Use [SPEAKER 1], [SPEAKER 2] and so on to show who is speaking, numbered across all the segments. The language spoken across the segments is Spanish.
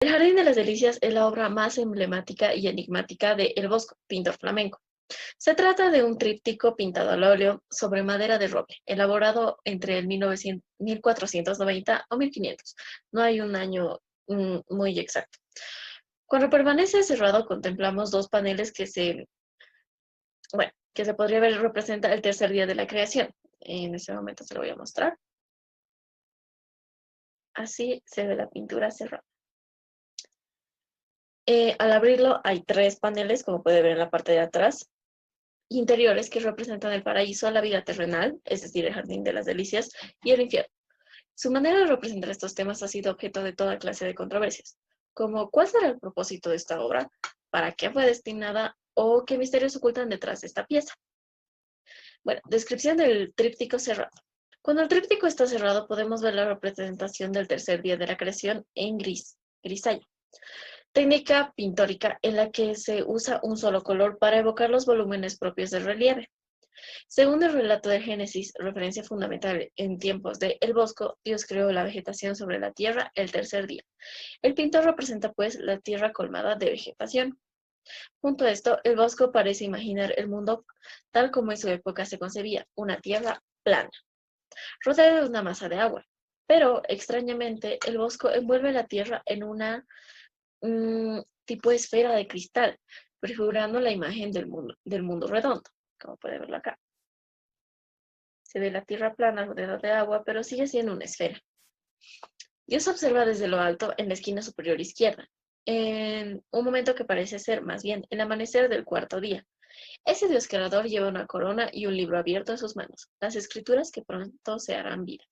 [SPEAKER 1] El Jardín de las Delicias es la obra más emblemática y enigmática de El Bosco, pintor flamenco. Se trata de un tríptico pintado al óleo sobre madera de roble, elaborado entre el 1900 1490 o 1500. No hay un año muy exacto. Cuando permanece cerrado, contemplamos dos paneles que se podría ver representa el tercer día de la creación. En ese momento se lo voy a mostrar. Así se ve la pintura cerrada. Al abrirlo hay tres paneles, como puede ver en la parte de atrás, interiores que representan el paraíso, la vida terrenal, es decir, el jardín de las delicias, y el infierno. Su manera de representar estos temas ha sido objeto de toda clase de controversias, como cuál será el propósito de esta obra, para qué fue destinada o qué misterios ocultan detrás de esta pieza. Bueno, descripción del tríptico cerrado. Cuando el tríptico está cerrado podemos ver la representación del tercer día de la creación en grisáceo. Técnica pintórica en la que se usa un solo color para evocar los volúmenes propios del relieve. Según el relato de Génesis, referencia fundamental en tiempos de El Bosco, Dios creó la vegetación sobre la tierra el tercer día. El pintor representa pues la tierra colmada de vegetación. Junto a esto, El Bosco parece imaginar el mundo tal como en su época se concebía, una tierra plana, rodeada de una masa de agua. Pero, extrañamente, El Bosco envuelve la tierra en una tipo de esfera de cristal, prefigurando la imagen del mundo redondo, como puede verlo acá. Se ve la tierra plana rodeada de agua, pero sigue siendo una esfera. Dios observa desde lo alto en la esquina superior izquierda, en un momento que parece ser más bien el amanecer del cuarto día. Ese Dios creador lleva una corona y un libro abierto en sus manos, las escrituras que pronto se harán vida.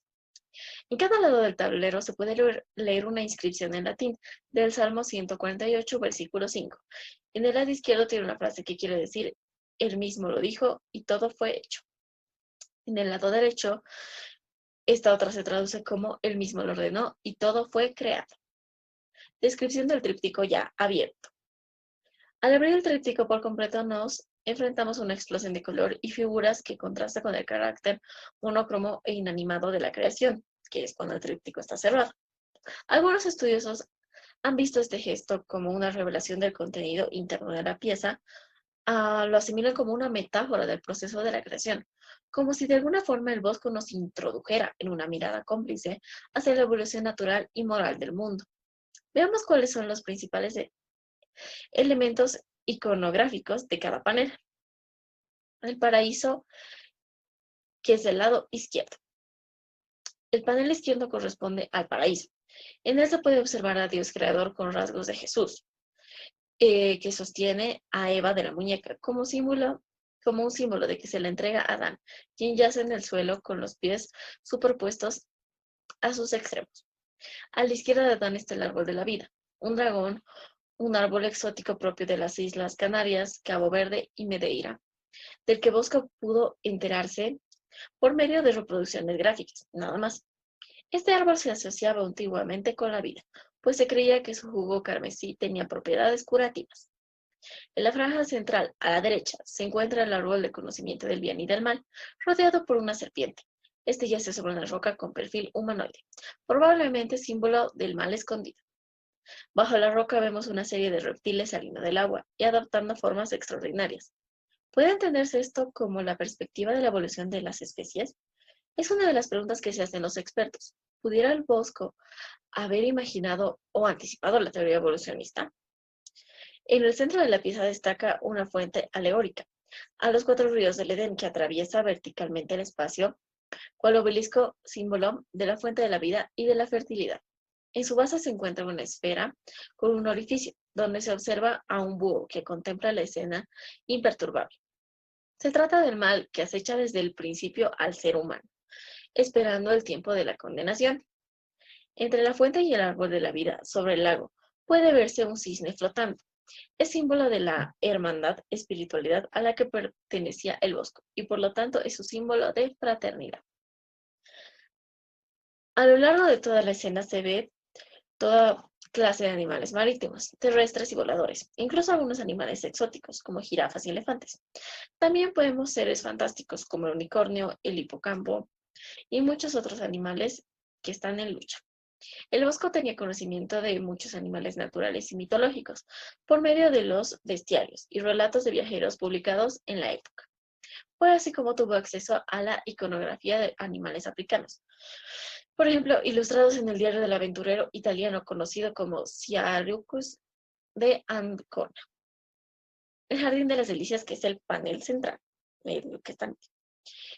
[SPEAKER 1] En cada lado del tablero se puede leer una inscripción en latín del Salmo 148, versículo 5. En el lado izquierdo tiene una frase que quiere decir, él mismo lo dijo y todo fue hecho. En el lado derecho, esta otra se traduce como él mismo lo ordenó y todo fue creado. Descripción del tríptico ya abierto. Al abrir el tríptico por completo nos enfrentamos a una explosión de color y figuras que contrasta con el carácter monocromo e inanimado de la creación, que es cuando el tríptico está cerrado. Algunos estudiosos han visto este gesto como una revelación del contenido interno de la pieza, lo asimilan como una metáfora del proceso de la creación, como si de alguna forma el bosco nos introdujera en una mirada cómplice hacia la evolución natural y moral del mundo. Veamos cuáles son los principales elementos iconográficos de cada panel. El paraíso, que es del lado izquierdo. El panel izquierdo corresponde al paraíso. En él se puede observar a Dios creador con rasgos de Jesús, que sostiene a Eva de la muñeca como un símbolo de que se le entrega a Adán, quien yace en el suelo con los pies superpuestos a sus extremos. A la izquierda de Adán está el árbol de la vida, un dragón, un árbol exótico propio de las Islas Canarias, Cabo Verde y Madeira, del que Bosco pudo enterarse por medio de reproducciones gráficas, nada más. Este árbol se asociaba antiguamente con la vida, pues se creía que su jugo carmesí tenía propiedades curativas. En la franja central, a la derecha, se encuentra el árbol del conocimiento del bien y del mal, rodeado por una serpiente. Este yace sobre una roca con perfil humanoide, probablemente símbolo del mal escondido. Bajo la roca vemos una serie de reptiles saliendo del agua y adoptando formas extraordinarias. ¿Puede entenderse esto como la perspectiva de la evolución de las especies? Es una de las preguntas que se hacen los expertos. ¿Pudiera el Bosco haber imaginado o anticipado la teoría evolucionista? En el centro de la pieza destaca una fuente alegórica a los cuatro ríos del Edén que atraviesa verticalmente el espacio, cual obelisco símbolo de la fuente de la vida y de la fertilidad. En su base se encuentra una esfera con un orificio, donde se observa a un búho que contempla la escena imperturbable. Se trata del mal que acecha desde el principio al ser humano, esperando el tiempo de la condenación. Entre la fuente y el árbol de la vida, sobre el lago, puede verse un cisne flotando. Es símbolo de la hermandad, espiritualidad a la que pertenecía el bosco, y por lo tanto es un símbolo de fraternidad. A lo largo de toda la escena se ve toda clase de animales marítimos, terrestres y voladores, incluso algunos animales exóticos, como jirafas y elefantes. También podemos seres fantásticos, como el unicornio, el hipocampo y muchos otros animales que están en lucha. El Bosco tenía conocimiento de muchos animales naturales y mitológicos por medio de los bestiarios y relatos de viajeros publicados en la época. Fue así como tuvo acceso a la iconografía de animales africanos. Por ejemplo, ilustrados en el diario del aventurero italiano conocido como Siarucus de Ancona. El Jardín de las Delicias, que es el panel central. Que está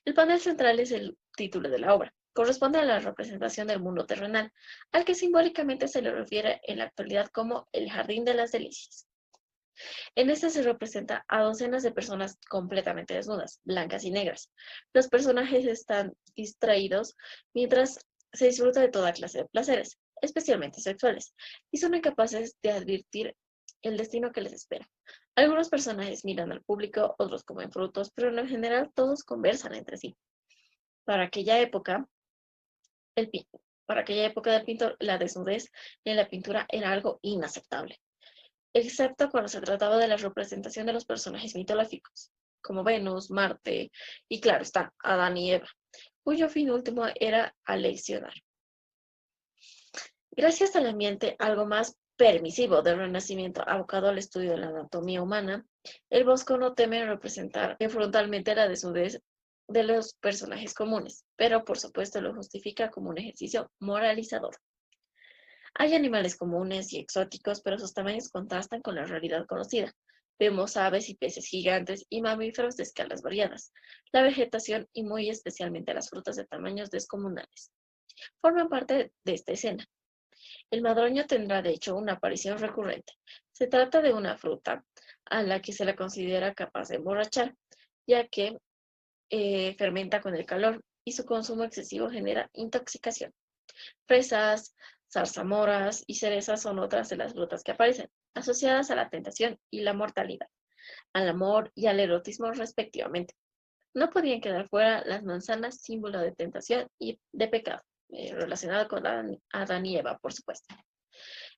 [SPEAKER 1] El panel central es el título de la obra. Corresponde a la representación del mundo terrenal, al que simbólicamente se le refiere en la actualidad como el Jardín de las Delicias. En este se representa a docenas de personas completamente desnudas, blancas y negras. Los personajes están distraídos mientras se disfruta de toda clase de placeres, especialmente sexuales, y son incapaces de advertir el destino que les espera. Algunos personajes miran al público, otros comen frutos, pero en general todos conversan entre sí. Para aquella época, el, para aquella época del pintor, la desnudez en la pintura era algo inaceptable, excepto cuando se trataba de la representación de los personajes mitológicos, como Venus, Marte y, claro está, Adán y Eva, cuyo fin último era aleccionar. Gracias al ambiente algo más permisivo del Renacimiento abocado al estudio de la anatomía humana, el Bosco no teme representar frontalmente la desnudez de los personajes comunes, pero por supuesto lo justifica como un ejercicio moralizador. Hay animales comunes y exóticos, pero sus tamaños contrastan con la realidad conocida. Vemos aves y peces gigantes y mamíferos de escalas variadas. La vegetación y muy especialmente las frutas de tamaños descomunales forman parte de esta escena. El madroño tendrá de hecho una aparición recurrente. Se trata de una fruta a la que se la considera capaz de emborrachar, ya que fermenta con el calor y su consumo excesivo genera intoxicación. Fresas, zarzamoras y cerezas son otras de las frutas que aparecen, asociadas a la tentación y la mortalidad, al amor y al erotismo respectivamente. No podían quedar fuera las manzanas, símbolo de tentación y de pecado, relacionado con Adán y Eva, por supuesto.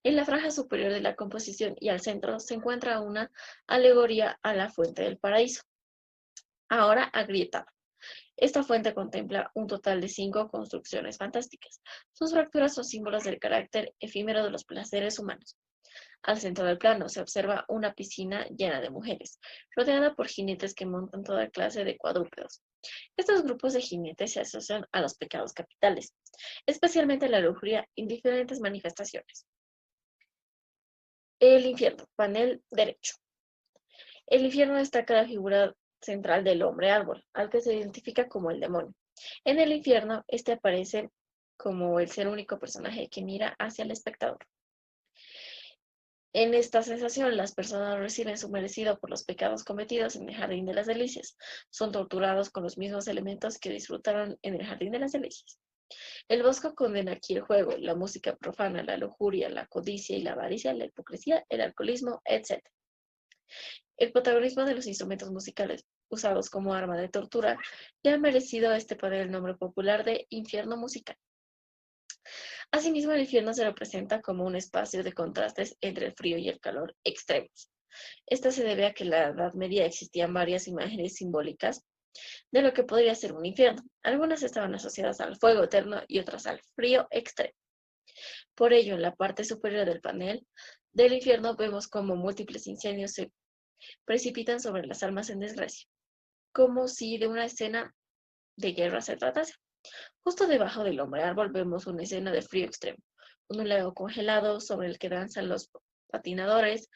[SPEAKER 1] En la franja superior de la composición y al centro se encuentra una alegoría a la fuente del paraíso, ahora agrietada. Esta fuente contempla un total de 5 construcciones fantásticas. Sus fracturas son símbolos del carácter efímero de los placeres humanos. Al centro del plano se observa una piscina llena de mujeres, rodeada por jinetes que montan toda clase de cuadrúpedos. Estos grupos de jinetes se asocian a los pecados capitales, especialmente la lujuria en diferentes manifestaciones. El infierno, panel derecho. El infierno destaca la figura central del hombre árbol, al que se identifica como el demonio. En el infierno, este aparece como el ser único personaje que mira hacia el espectador. En esta sensación, las personas reciben su merecido por los pecados cometidos en el Jardín de las Delicias. Son torturados con los mismos elementos que disfrutaron en el Jardín de las Delicias. El Bosco condena aquí el juego, la música profana, la lujuria, la codicia y la avaricia, la hipocresía, el alcoholismo, etc. El protagonismo de los instrumentos musicales usados como arma de tortura le ha merecido a este poder el nombre popular de infierno musical. Asimismo, el infierno se representa como un espacio de contrastes entre el frío y el calor extremos. Esto se debe a que en la Edad Media existían varias imágenes simbólicas de lo que podría ser un infierno. Algunas estaban asociadas al fuego eterno y otras al frío extremo. Por ello, en la parte superior del panel del infierno vemos como múltiples incendios se precipitan sobre las almas en desgracia, como si de una escena de guerra se tratase. Justo debajo del hombre árbol vemos una escena de frío extremo, un lago congelado sobre el que danzan los patinadores,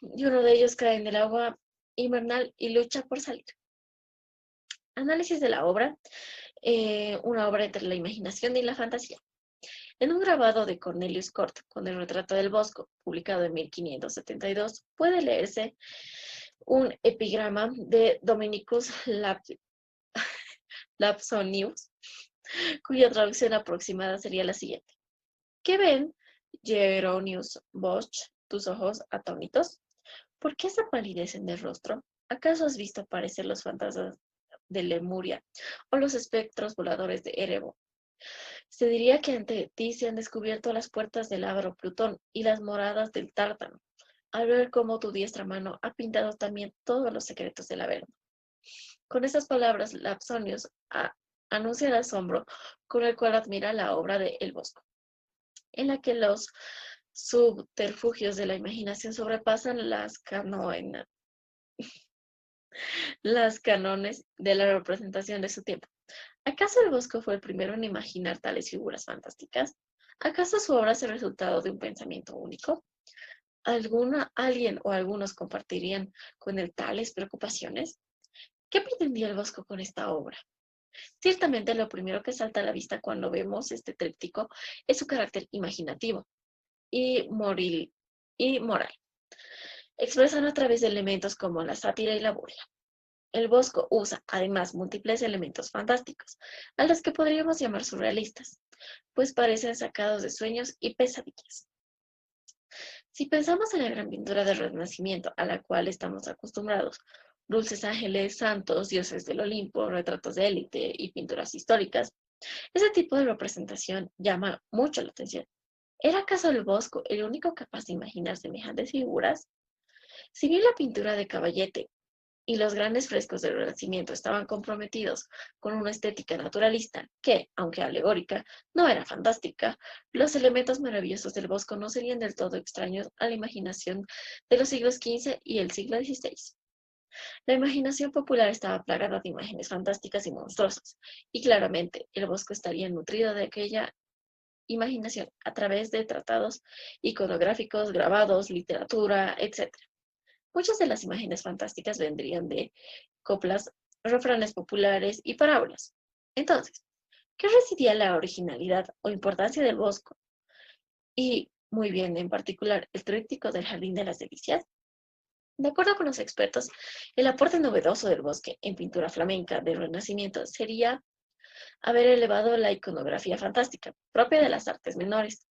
[SPEAKER 1] y uno de ellos cae en el agua invernal y lucha por salir. Análisis de la obra, una obra entre la imaginación y la fantasía. En un grabado de Cornelius Cort con el retrato del Bosco, publicado en 1572, puede leerse un epigrama de Dominicus Lapsonius, cuya traducción aproximada sería la siguiente. ¿Qué ven, Jeronius Bosch, tus ojos atónitos? ¿Por qué esa palidez en el rostro? ¿Acaso has visto aparecer los fantasmas de Lemuria o los espectros voladores de Erebo? Se diría que ante ti se han descubierto las puertas del Ávaro Plutón y las moradas del Tártano, al ver cómo tu diestra mano ha pintado también todos los secretos del Averno. Con estas palabras, Lapsonius anuncia el asombro con el cual admira la obra de El Bosco, en la que los subterfugios de la imaginación sobrepasan las cánones de la representación de su tiempo. ¿Acaso el Bosco fue el primero en imaginar tales figuras fantásticas? ¿Acaso su obra es el resultado de un pensamiento único? ¿Alguien o algunos compartirían con él tales preocupaciones? ¿Qué pretendía el Bosco con esta obra? Ciertamente lo primero que salta a la vista cuando vemos este tríptico es su carácter imaginativo y moral, expresado a través de elementos como la sátira y la burla. El Bosco usa, además, múltiples elementos fantásticos, a los que podríamos llamar surrealistas, pues parecen sacados de sueños y pesadillas. Si pensamos en la gran pintura del Renacimiento a la cual estamos acostumbrados, dulces ángeles, santos, dioses del Olimpo, retratos de élite y pinturas históricas, ese tipo de representación llama mucho la atención. ¿Era acaso el Bosco el único capaz de imaginar semejantes figuras? Si bien la pintura de Caballete y los grandes frescos del Renacimiento estaban comprometidos con una estética naturalista que, aunque alegórica, no era fantástica, los elementos maravillosos del Bosco no serían del todo extraños a la imaginación de los siglos XV y el siglo XVI. La imaginación popular estaba plagada de imágenes fantásticas y monstruosas, y claramente el Bosco estaría nutrido de aquella imaginación a través de tratados iconográficos, grabados, literatura, etc. Muchas de las imágenes fantásticas vendrían de coplas, refranes populares y parábolas. Entonces, ¿qué residía la originalidad o importancia del Bosco? Y, muy bien, en particular, el tríptico del Jardín de las Delicias. De acuerdo con los expertos, el aporte novedoso del Bosque en pintura flamenca del Renacimiento sería haber elevado la iconografía fantástica, propia de las artes menores,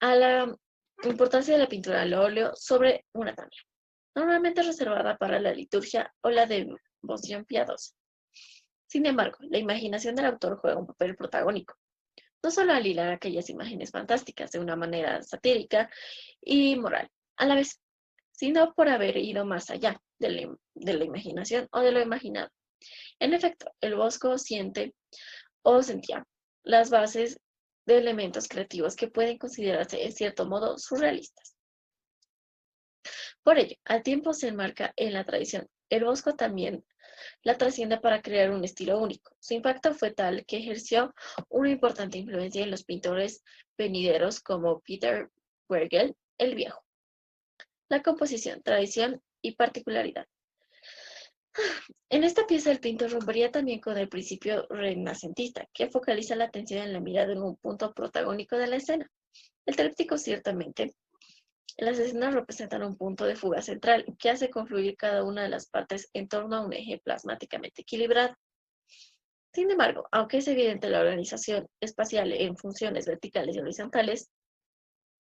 [SPEAKER 1] a la importancia de la pintura al óleo sobre una tabla, normalmente reservada para la liturgia o la devoción piadosa. Sin embargo, la imaginación del autor juega un papel protagónico, no solo al hilar aquellas imágenes fantásticas de una manera satírica y moral, a la vez, sino por haber ido más allá de la imaginación o de lo imaginado. En efecto, el Bosco siente o sentía las bases de elementos creativos que pueden considerarse en cierto modo surrealistas. Por ello, al tiempo se enmarca en la tradición. El Bosco también la trasciende para crear un estilo único. Su impacto fue tal que ejerció una importante influencia en los pintores venideros como Peter Bruegel el Viejo. La composición, tradición y particularidad. En esta pieza el pintor rompería también con el principio renacentista, que focaliza la atención en la mirada en un punto protagónico de la escena. El tríptico ciertamente, las escenas representan un punto de fuga central que hace confluir cada una de las partes en torno a un eje plasmáticamente equilibrado. Sin embargo, aunque es evidente la organización espacial en funciones verticales y horizontales,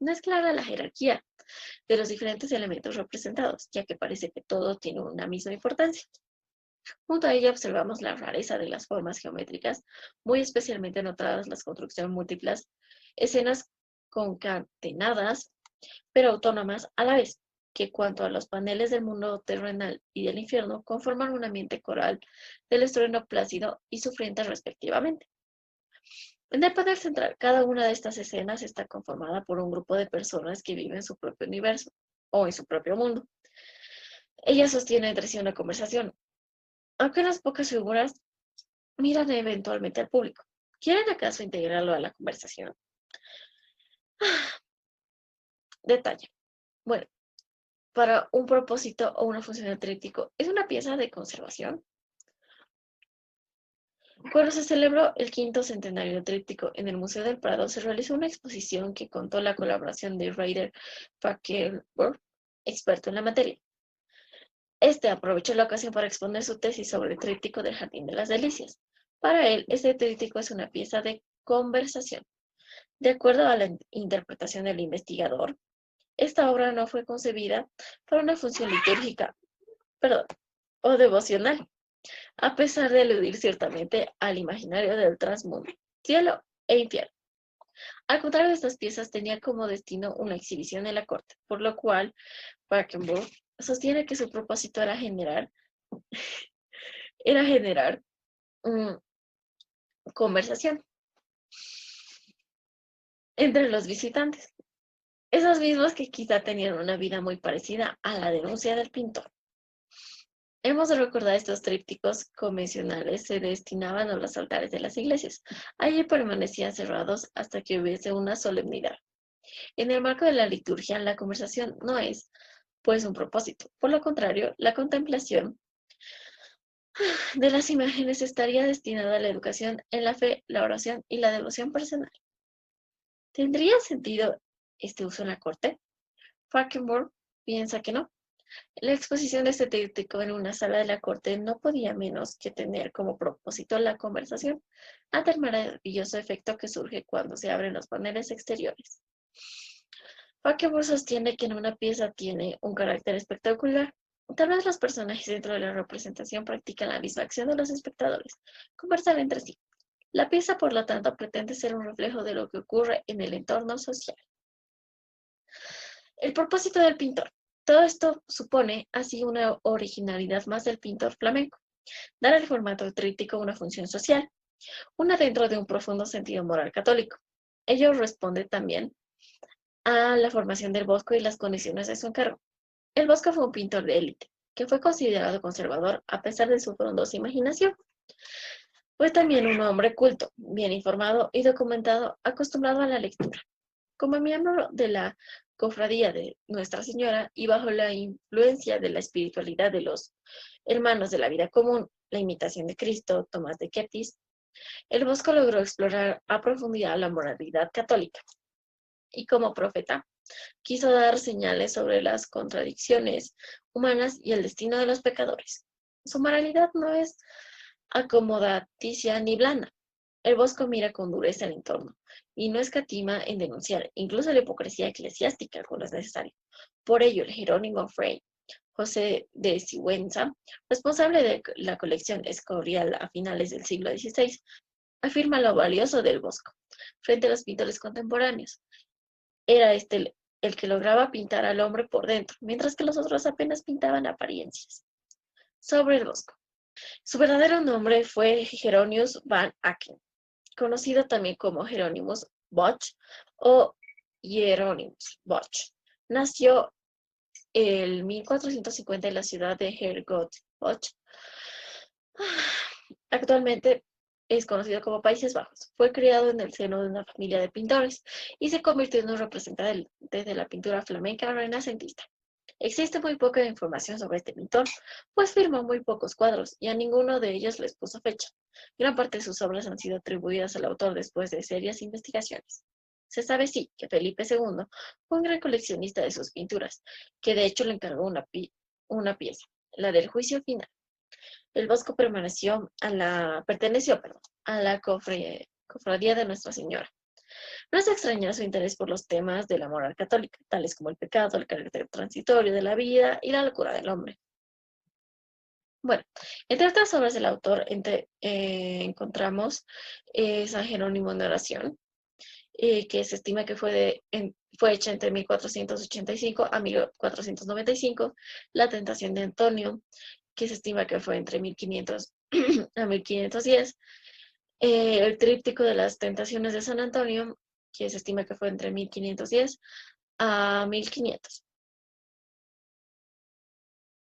[SPEAKER 1] no es clara la jerarquía de los diferentes elementos representados, ya que parece que todo tiene una misma importancia. Junto a ella observamos la rareza de las formas geométricas, muy especialmente notadas las construcciones múltiples, escenas concatenadas, pero autónomas a la vez, que cuanto a los paneles del mundo terrenal y del infierno conforman un ambiente coral del estruendo plácido y sufriente respectivamente. En el panel central, cada una de estas escenas está conformada por un grupo de personas que viven su propio universo o en su propio mundo. Ellas sostienen entre sí una conversación, aunque las pocas figuras miran eventualmente al público. ¿Quieren acaso integrarlo a la conversación? Detalle. Bueno, para un propósito o una función del tríptico, ¿es una pieza de conservación? Cuando se celebró el quinto centenario del tríptico en el Museo del Prado, se realizó una exposición que contó la colaboración de Ryder Falkenborg, experto en la materia. Este aprovechó la ocasión para exponer su tesis sobre el tríptico del Jardín de las Delicias. Para él, este tríptico es una pieza de conversación. De acuerdo a la interpretación del investigador, esta obra no fue concebida para una función litúrgica, perdón, o devocional, a pesar de aludir ciertamente al imaginario del transmundo, cielo e infierno. Al contrario de estas piezas, tenía como destino una exhibición en la corte, por lo cual Falkenburg sostiene que su propósito era generar conversación entre los visitantes, esos mismos que quizá tenían una vida muy parecida a la denuncia del pintor. Hemos de recordar estos trípticos convencionales se destinaban a los altares de las iglesias. Allí permanecían cerrados hasta que hubiese una solemnidad. En el marco de la liturgia, la conversación no es, pues, un propósito. Por lo contrario, la contemplación de las imágenes estaría destinada a la educación en la fe, la oración y la devoción personal. ¿Tendría sentido este uso en la corte? Falkenborg piensa que no. La exposición de este tríptico en una sala de la corte no podía menos que tener como propósito la conversación, ante el maravilloso efecto que surge cuando se abren los paneles exteriores. Falkenborg sostiene que en una pieza tiene un carácter espectacular. Tal vez los personajes dentro de la representación practican la misma acción de los espectadores, conversar entre sí. La pieza, por lo tanto, pretende ser un reflejo de lo que ocurre en el entorno social. El propósito del pintor. Todo esto supone así una originalidad más del pintor flamenco, dar al formato tríptico una función social, una dentro de un profundo sentido moral católico. Ello responde también a la formación del Bosco y las condiciones de su encargo. El Bosco fue un pintor de élite, que fue considerado conservador a pesar de su frondosa imaginación. Fue también un hombre culto, bien informado y documentado, acostumbrado a la lectura. Como miembro de la cofradía de Nuestra Señora y bajo la influencia de la espiritualidad de los hermanos de la vida común, la imitación de Cristo, Tomás de Kempis, el Bosco logró explorar a profundidad la moralidad católica y como profeta quiso dar señales sobre las contradicciones humanas y el destino de los pecadores. Su moralidad no es acomodaticia ni blanda. El Bosco mira con dureza el entorno y no escatima en denunciar incluso la hipocresía eclesiástica cuando es necesario. Por ello, el Jerónimo Frey, José de Sigüenza, responsable de la colección Escorial a finales del siglo XVI, afirma lo valioso del Bosco frente a los pintores contemporáneos. Era este el que lograba pintar al hombre por dentro, mientras que los otros apenas pintaban apariencias. Sobre el Bosco. Su verdadero nombre fue Jeronius van Aken, conocido también como Hieronymus Bosch o Hieronymus Bosch. Nació en 1450 en la ciudad de Hertfordshire. Actualmente es conocido como Países Bajos. Fue criado en el seno de una familia de pintores y se convirtió en un representante de la pintura flamenca renacentista. Existe muy poca información sobre este pintor, pues firmó muy pocos cuadros y a ninguno de ellos les puso fecha. Gran parte de sus obras han sido atribuidas al autor después de serias investigaciones. Se sabe sí que Felipe II fue un gran coleccionista de sus pinturas, que de hecho le encargó una pieza, la del Juicio Final. El Bosco perteneció a la cofradía de Nuestra Señora. No es extrañar su interés por los temas de la moral católica, tales como el pecado, el carácter transitorio de la vida y la locura del hombre. Bueno, entre otras obras del autor encontramos San Jerónimo en oración, que se estima que fue hecha entre 1485 a 1495, La tentación de Antonio, que se estima que fue entre 1500 a 1510, el tríptico de las tentaciones de San Antonio, que se estima que fue entre 1510 a 1500.